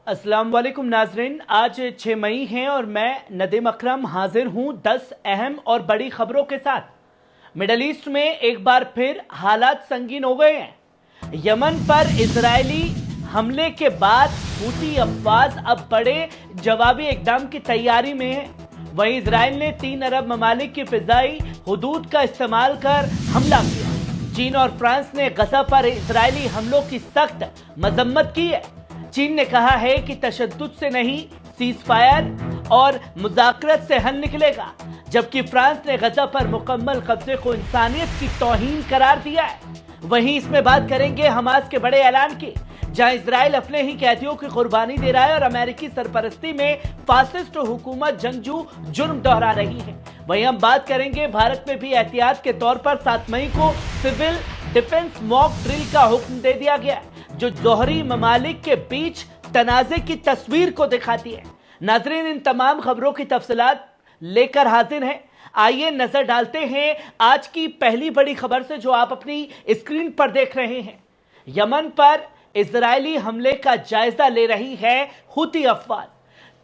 अस्सलाम वालेकुम नाजरीन, आज 6 मई है और मैं नदीम अकरम हाजिर हूं 10 अहम और बड़ी खबरों के साथ। मिडल ईस्ट में एक बार फिर हालात संगीन हो गए हैं। यमन पर इजरायली हमले के बाद हूती अफवाज अब बड़े जवाबी इकदाम की तैयारी में है। वहीं इजराइल ने 3 अरब ममालिक की फिजाई हुदूद का इस्तेमाल कर हमला किया। चीन और फ्रांस ने गजा पर इजरायली हमलों की सख्त मजम्मत की है। चीन ने कहा है कि तशद्दुद से नहीं, सीज फायर और मुज़ाकरत से हल निकलेगा, जबकि फ्रांस ने गजा पर मुकम्मल कब्जे को इंसानियत की तौहीन करार दिया है। वहीं इसमें बात करेंगे हमास के बड़े ऐलान की, जहां इजराइल अपने ही कैदियों की कुर्बानी दे रहा है और अमेरिकी सरपरस्ती में फासिस्ट हुकूमत जंगजू जुर्म दोहरा रही है। वहीं हम बात करेंगे भारत में भी एहतियात के तौर पर 7 मई को सिविल डिफेंस मॉक ड्रिल का हुक्म दे दिया गया, जो जोहरी ममालिक के बीच तनाज़े की तस्वीर को दिखाती है। नाज़रीन, इन तमाम खबरों की तफसीलात लेकर हाजिर हैं। आइए नजर डालते हैं आज की पहली बड़ी खबर से, जो आप अपनी स्क्रीन पर देख रहे हैं। यमन पर इजरायली हमले का जायजा ले रही है हूती अफवाज।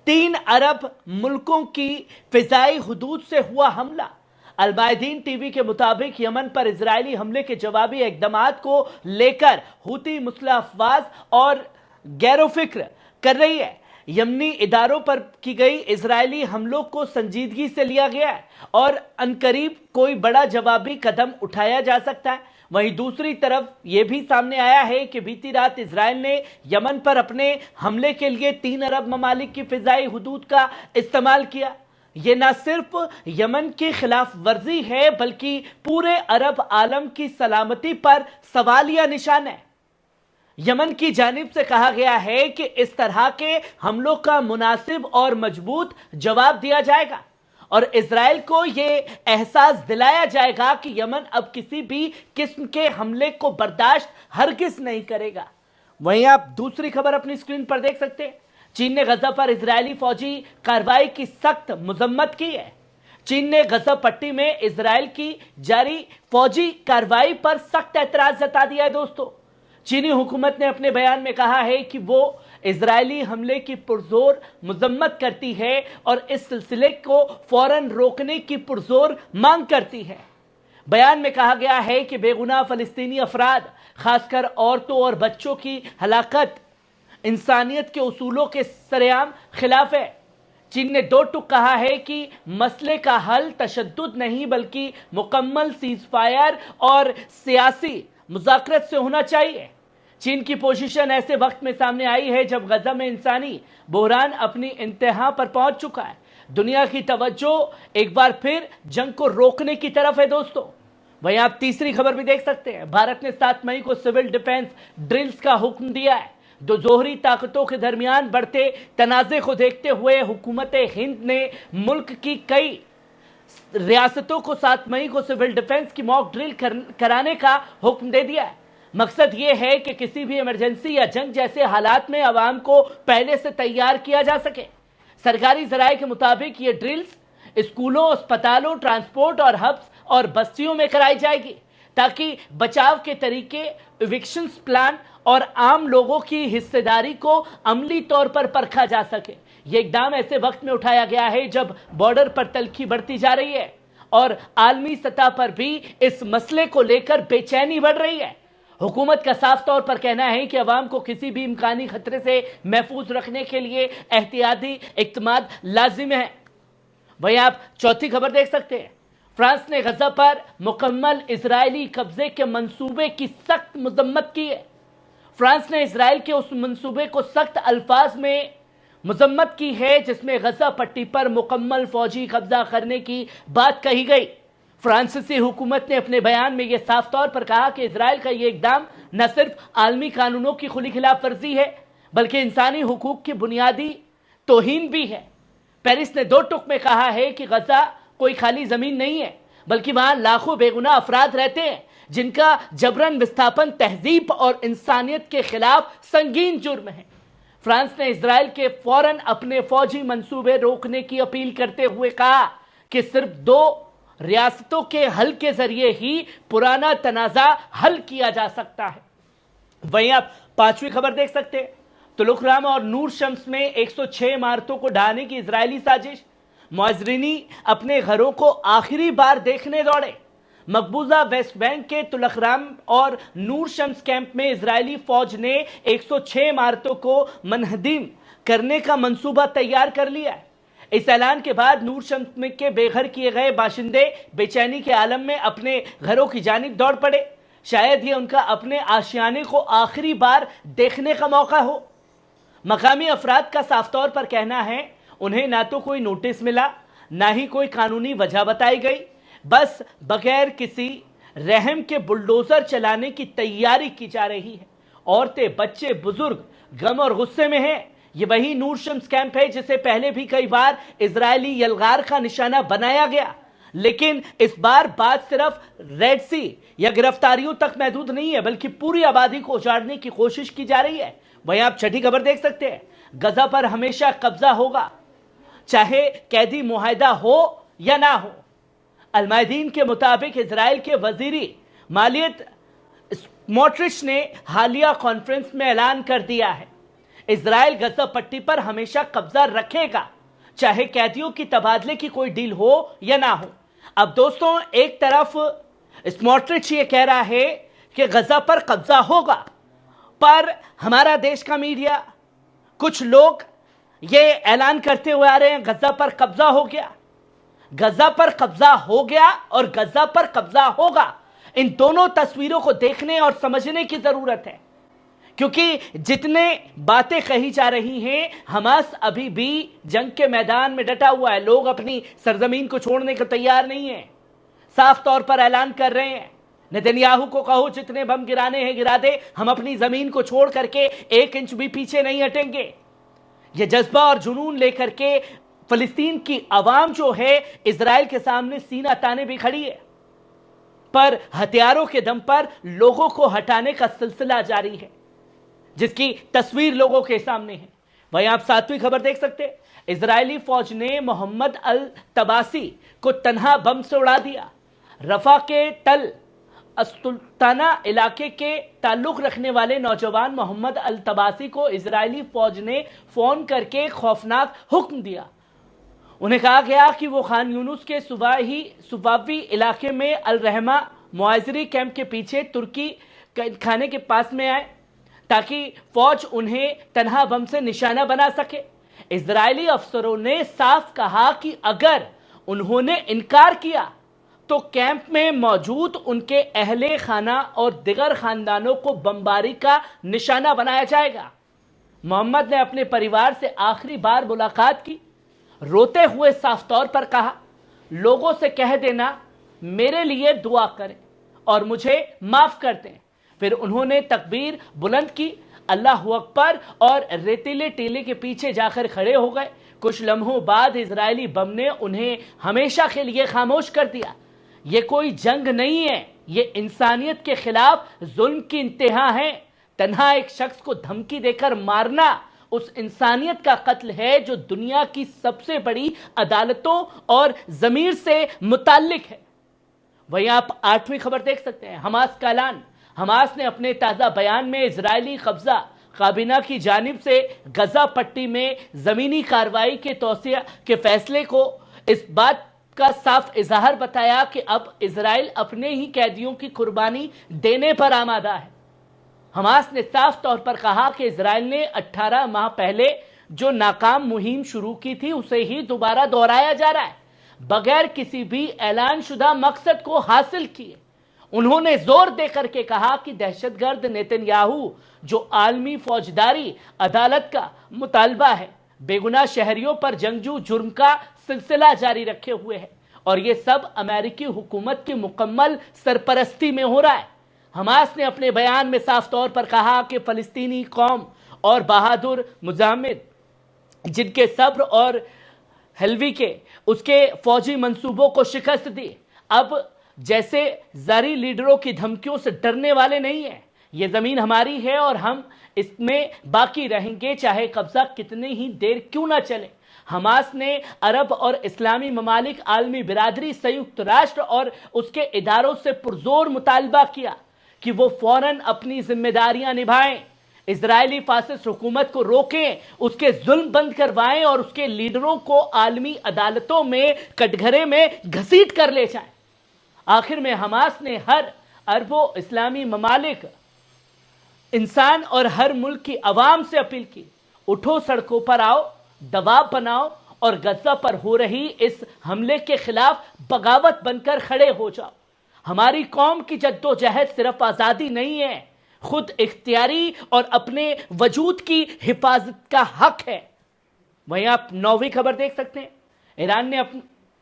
3 अरब मुल्कों की फिजाई हुदूद से हुआ हमला। अल-मायदीन टीवी के मुताबिक यमन पर इजरायली हमले के जवाबी इक़दामात को लेकर हूती मुस्लिह अफवाज और गैरोफिक्र कर रही है। यमनी इदारों पर की गई इजरायली हमलों को संजीदगी से लिया गया है और अनकरीब कोई बड़ा जवाबी कदम उठाया जा सकता है। वहीं दूसरी तरफ यह भी सामने आया है कि बीती रात इजराइल ने यमन पर अपने हमले के लिए 3 अरब ममालिक की फिजाई हुदूद का इस्तेमाल किया। यह न सिर्फ यमन की खिलाफ वर्जी है, बल्कि पूरे अरब आलम की सलामती पर सवालिया निशान है। यमन की जानिब से कहा गया है कि इस तरह के हमलों का मुनासिब और मजबूत जवाब दिया जाएगा और इजराइल को यह एहसास दिलाया जाएगा कि यमन अब किसी भी किस्म के हमले को बर्दाश्त हरगिज नहीं करेगा। वहीं आप दूसरी खबर अपनी स्क्रीन पर देख सकते हैं। चीन ने गजा पर इजरायली फौजी कार्रवाई की सख्त मजम्मत की है। चीन ने गजा पट्टी में इजराइल की जारी फौजी कार्रवाई पर सख्त एतराज जता दिया है। दोस्तों, चीनी हुकूमत ने अपने बयान में कहा है कि वो इजरायली हमले की पुरजोर मजम्मत करती है और इस सिलसिले को फौरन रोकने की पुरजोर मांग करती है। बयान में कहा गया है कि बेगुनाह फलस्तीनी अफराद, खासकर औरतों और बच्चों की हलाकत इंसानियत के उसूलों के सरेआम खिलाफ है। चीन ने 2 टूक कहा है कि मसले का हल तशद्दुद नहीं, बल्कि मुकम्मल सीज फायर और सियासी मुज़ाकरत से होना चाहिए। चीन की पोजीशन ऐसे वक्त में सामने आई है जब गजा में इंसानी बहरान अपनी इंतहा पर पहुंच चुका है। दुनिया की तवज्जो एक बार फिर जंग को रोकने की तरफ है। दोस्तों, वहीं आप तीसरी खबर भी देख सकते हैं। भारत ने 7 मई को सिविल डिफेंस ड्रिल्स का हुक्म दिया है। दो जोहरी ताकतों के दरमियान बढ़ते तनाज़े को देखते हुए हुकूमत हिंद ने मुल्क की कई रियासतों को 7 मई को सिविल डिफेंस की मॉक ड्रिल कराने का हुक्म दे दिया है। मकसद ये है कि किसी भी इमरजेंसी या जंग जैसे हालात में आवाम को पहले से तैयार किया जा सके। सरकारी जराये के मुताबिक ये ड्रिल्स स्कूलों, अस्पतालों, ट्रांसपोर्ट और हब्स और बस्तियों में कराई जाएगी, ताकि बचाव के तरीके, इविक्शन प्लान और आम लोगों की हिस्सेदारी को अमली तौर पर परखा जा सके। यह इकदाम ऐसे वक्त में उठाया गया है जब बॉर्डर पर तल्खी बढ़ती जा रही है और आलमी सतह पर भी इस मसले को लेकर बेचैनी बढ़ रही है। हुकूमत का साफ तौर पर कहना है कि अवाम को किसी भी इम्कानी खतरे से महफूज रखने के लिए एहतियाती इक़दाम लाजिम है। वहीं आप चौथी खबर देख सकते हैं। फ्रांस ने गजा पर मुकम्मल इजरायली कब्जे के मंसूबे की सख्त मजम्मत की है। फ्रांस ने इजराइल के उस मंसूबे को सख्त अल्फाज में मजम्मत की है जिसमें गजा पट्टी पर मुकम्मल फौजी कब्जा करने की बात कही गई। फ्रांसीसी हुकूमत ने अपने बयान में यह साफ तौर पर कहा कि इजराइल का यह इकदाम न सिर्फ आलमी कानूनों की खुली खिलाफ वर्जी है, बल्कि इंसानी हुकूक की बुनियादी तौहीन भी है। पेरिस ने 2 टूक में कहा है कि गजा कोई खाली जमीन नहीं है, बल्कि वहां लाखों बेगुनाह अफराद रहते हैं जिनका जबरन विस्थापन तहजीब और इंसानियत के खिलाफ संगीन जुर्म है। फ्रांस ने इजराइल के फौरन अपने फौजी मंसूबे रोकने की अपील करते हुए कहा कि सिर्फ 2 रियासतों के हल के जरिए ही पुराना तनाज़ा हल किया जा सकता है। वहीं आप 5वीं खबर देख सकते हैं। तुलुकराम और नूर शम्स में 106 इमारतों को ढहाने की इजरायली साजिश। मुअज्जिरीन अपने घरों को आखिरी बार देखने दौड़े। मकबूजा वेस्ट बैंक के तुलुकराम और नूर शम्स कैंप में इजरायली फौज ने 106 इमारतों को मनहदम करने का मंसूबा तैयार कर लिया है। इस ऐलान के बाद नूर शम्स में के बेघर किए गए बाशिंदे बेचैनी के आलम में अपने घरों की जानिब दौड़ पड़े। शायद ये उनका अपने आशियाने को आखिरी बार देखने का मौका हो। मकामी अफराद का साफ तौर पर कहना है उन्हें ना तो कोई नोटिस मिला, ना ही कोई कानूनी वजह बताई गई, बस बगैर किसी रहम के बुलडोजर चलाने की तैयारी की जा रही है। औरतें, बच्चे, बुजुर्ग गम और गुस्से में हैं। ये वही नूर शम्स कैंप है जिसे पहले भी कई बार इजरायली यलगार का निशाना बनाया गया, लेकिन इस बार बात सिर्फ रेड सी या गिरफ्तारियों तक महदूद नहीं है, बल्कि पूरी आबादी को उजाड़ने की कोशिश की जा रही है। वहीं आप छठी खबर देख सकते हैं, गजा पर हमेशा कब्जा होगा, चाहे कैदी मुआहिदा हो या ना हो। अलमायदीन के मुताबिक इजराइल के वजीरी मालियत स्मोट्रिच ने हालिया कॉन्फ्रेंस में ऐलान कर दिया है इजराइल गजा पट्टी पर हमेशा कब्जा रखेगा, चाहे कैदियों की तबादले की कोई डील हो या ना हो। अब दोस्तों, एक तरफ स्मोट्रिच ये कह रहा है कि गजा पर कब्जा होगा, पर हमारा देश का मीडिया, कुछ लोग ये ऐलान करते हुए आ रहे हैं गजा पर कब्जा हो गया। गजा पर कब्जा हो गया और गजा पर कब्जा होगा, इन दोनों तस्वीरों को देखने और समझने की जरूरत है, क्योंकि जितने बातें कही जा रही हैं, हमास अभी भी जंग के मैदान में डटा हुआ है। लोग अपनी सरजमीन को छोड़ने को तैयार नहीं है। साफ तौर पर ऐलान कर रहे हैं, नेतन्याहू को कहो जितने बम गिराने हैं गिरा दे, हम अपनी जमीन को छोड़ करके 1 इंच भी पीछे नहीं हटेंगे। यह जज्बा और जुनून लेकर के फिलिस्तीन की आवाम जो है इजराइल के सामने सीना ताने भी खड़ी है, पर हथियारों के दम पर लोगों को हटाने का सिलसिला जारी है, जिसकी तस्वीर लोगों के सामने है। वहीं आप 7वीं खबर देख सकते हैं, इजरायली फौज ने मोहम्मद अल तबासी को तन्हा बम से उड़ा दिया। रफा के तल सुल्ताना इलाके के ताल्लुक रखने वाले नौजवान मोहम्मद अल तबासी को इजरायली फौज ने फोन करके खौफनाक हुक्म दिया। उन्हें कहा गया कि वो खान यूनुस के सुबावी इलाके में अल रहमा मुआजिरी कैंप के पीछे तुर्की खाने के पास में आए, ताकि फौज उन्हें तन्हा बम से निशाना बना सके। इजरायली अफसरों ने साफ कहा कि अगर उन्होंने इनकार किया तो कैंप में मौजूद उनके अहले खाना और दिगर खानदानों को बमबारी का निशाना बनाया जाएगा। मोहम्मद ने अपने परिवार से आखिरी बार मुलाकात की, रोते हुए साफ तौर पर कहा, लोगों से कह देना मेरे लिए दुआ करें और मुझे माफ कर दें। फिर उन्होंने तकबीर बुलंद की, अल्लाह अकबर, और रेतीले टीले के पीछे जाकर खड़े हो गए। कुछ लम्हों बाद इजरायली बम ने उन्हें हमेशा के लिए खामोश कर दिया। ये कोई जंग नहीं है, ये इंसानियत के खिलाफ जुल्म की इंतहा है। तन्हा एक शख्स को धमकी देकर मारना उस इंसानियत का कत्ल है जो दुनिया की सबसे बड़ी अदालतों और जमीर से मुताल्लिक है। वहीं आप 8वीं खबर देख सकते हैं, हमास का ऐलान। हमास ने अपने ताज़ा बयान में इजरायली कब्जा काबीना की जानिब से गजा पट्टी में ज़मीनी कार्रवाई के तौसिया के फैसले को इस बात का साफ इजहार बताया कि अब इजराइल अपने ही कैदियों की कुर्बानी देने पर आमादा है। हमास ने साफ तौर पर कहा कि इजराइल ने 18 माह पहले जो नाकाम मुहिम शुरू की थी उसे ही दोबारा दोहराया जा रहा है, बगैर किसी भी ऐलान शुदा मकसद को हासिल किए। उन्होंने जोर देकर के कहा कि दहशतगर्द नेतन्याहू जो आलमी फौजदारी अदालत का मुतालबा है, बेगुनाह शहरियों पर जंगजू जुर्म का सिलसिला जारी रखे हुए है, और ये सब अमेरिकी हुकूमत की मुकम्मल सरपरस्ती में हो रहा है। हमास ने अपने बयान में साफ तौर पर कहा कि फलस्तीनी कौम और बहादुर मुजाहिद जिनके सब्र और हलवी के उसके फौजी मंसूबों को शिकस्त दी, अब जैसे जारी लीडरों की धमकियों से डरने वाले नहीं है। ये जमीन हमारी है और हम इसमें बाकी रहेंगे, चाहे कब्जा कितनी ही देर क्यों ना चले। हमास ने अरब और इस्लामी ममालिक, आलमी बिरादरी, संयुक्त राष्ट्र और उसके इदारों से पुरजोर मुतालबा किया कि वो फौरन अपनी जिम्मेदारियां निभाएं। इजरायली फासिस्ट हुकूमत को रोकें, उसके जुल्म बंद करवाएं और उसके लीडरों को आलमी अदालतों में कटघरे में घसीट कर ले जाएं। आखिर में हमास ने हर अरबों इस्लामी ममालिक, इंसान और हर मुल्क की आवाम से अपील की, उठो सड़कों पर आओ, दबाव बनाओ और गजा पर हो रही इस हमले के खिलाफ बगावत बनकर खड़े हो जाओ। हमारी कौम की जद्दोजहद सिर्फ आज़ादी नहीं है, खुद इख्तियारी और अपने वजूद की हिफाजत का हक है। वहीं आप 9वीं खबर देख सकते हैं, ईरान ने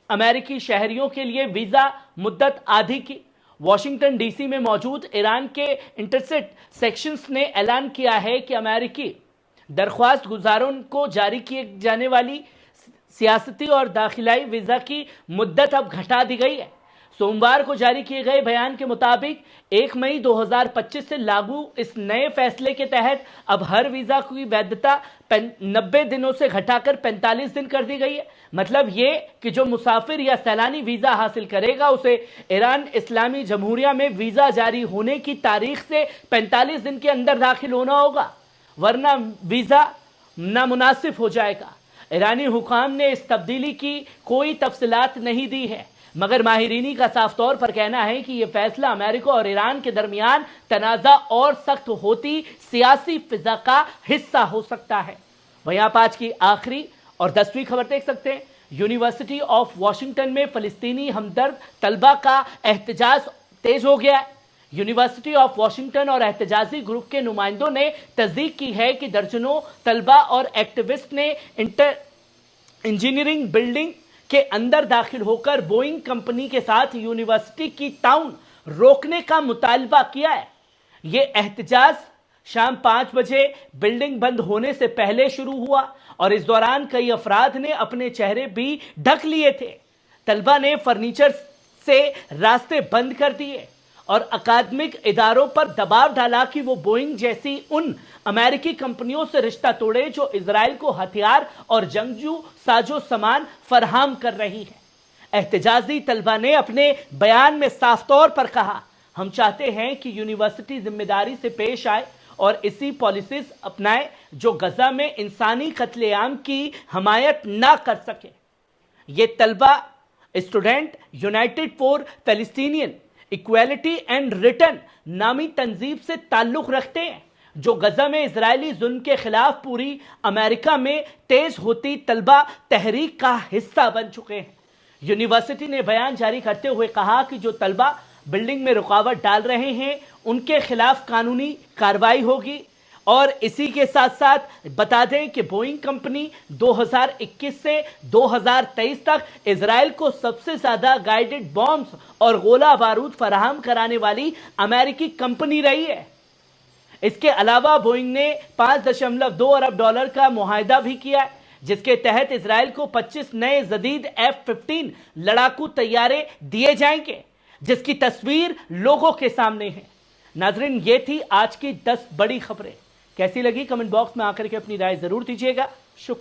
अमेरिकी शहरियों के लिए वीज़ा मुद्दत आधी की। वॉशिंगटन डीसी में मौजूद ईरान के इंटरसेट सेक्शंस ने ऐलान किया है कि अमेरिकी दरख्वास्त गुजारों को जारी किए जाने वाली सियासती और दाखिलाई वीज़ा की मुद्दत अब घटा दी गई है। सोमवार को जारी किए गए बयान के मुताबिक 1 मई 2025 से लागू इस नए फैसले के तहत अब हर वीज़ा की वैधता 90 दिनों से घटाकर 45 दिन कर दी गई है। मतलब ये कि जो मुसाफिर या सैलानी वीज़ा हासिल करेगा उसे ईरान इस्लामी जमहूरिया में वीज़ा जारी होने की तारीख से 45 दिन के अंदर दाखिल होना होगा, वरना वीज़ा नामुनासिब हो जाएगा। ईरानी हुकाम ने इस तब्दीली की कोई तफसीलात नहीं दी है, मगर माहिरीनी का साफ तौर पर कहना है कि यह फैसला अमेरिका और ईरान के दरमियान तनाज़ा और सख्त होती सियासी फिजा का हिस्सा हो सकता है। वहीं आप आज की आखिरी और 10वीं खबर देख सकते हैं, यूनिवर्सिटी ऑफ वॉशिंगटन में फलस्तीनी हमदर्द तलबा का एहतजाज तेज हो गया है। यूनिवर्सिटी ऑफ वॉशिंगटन और एहतजाजी ग्रुप के नुमाइंदों ने तस्दीक की है कि दर्जनों तलबा और एक्टिविस्ट ने इंजीनियरिंग बिल्डिंग के अंदर दाखिल होकर बोइंग कंपनी के साथ यूनिवर्सिटी की ताउन रोकने का मुतालबा किया है। यह एहतजाज शाम 5 बजे बिल्डिंग बंद होने से पहले शुरू हुआ और इस दौरान कई अफराद ने अपने चेहरे भी ढक लिए थे। तलबा ने फर्नीचर से रास्ते बंद कर दिए और अकादमिक इदारों पर दबाव डाला कि वो बोइंग जैसी उन अमेरिकी कंपनियों से रिश्ता तोड़े जो इजराइल को हथियार और जंगजू साजो सामान फराहम कर रही है। एहतजाजी तलबा ने अपने बयान में साफ तौर पर कहा, हम चाहते हैं कि यूनिवर्सिटी जिम्मेदारी से पेश आए और इसी पॉलिसीज अपनाए जो गजा में इंसानी कत्लेआम की हमायत ना कर सके। ये तलबा student United for Palestinian equality and return नामी तंजीम से ताल्लुक रखते हैं, जो गजा में इजरायली जुल्म के खिलाफ पूरी अमेरिका में तेज होती तलबा तहरीक का हिस्सा बन चुके हैं। यूनिवर्सिटी ने बयान जारी करते हुए कहा कि जो तलबा बिल्डिंग में रुकावट डाल रहे हैं उनके खिलाफ कानूनी कार्रवाई होगी। और इसी के साथ साथ बता दें कि बोइंग कंपनी 2021 से 2023 तक इजराइल को सबसे ज्यादा गाइडेड बॉम्ब्स और गोला बारूद फराहम कराने वाली अमेरिकी कंपनी रही है। इसके अलावा बोइंग ने $5.2 अरब का मुआहिदा भी किया है, जिसके तहत इजराइल को 25 नए जदीद F-15 लड़ाकू तैयारे दिए जाएंगे, जिसकी तस्वीर लोगों के सामने है। नाजरीन, ये थी आज की 10 बड़ी खबरें। कैसी लगी कमेंट बॉक्स में आकर के अपनी राय जरूर दीजिएगा। शुक्रिया।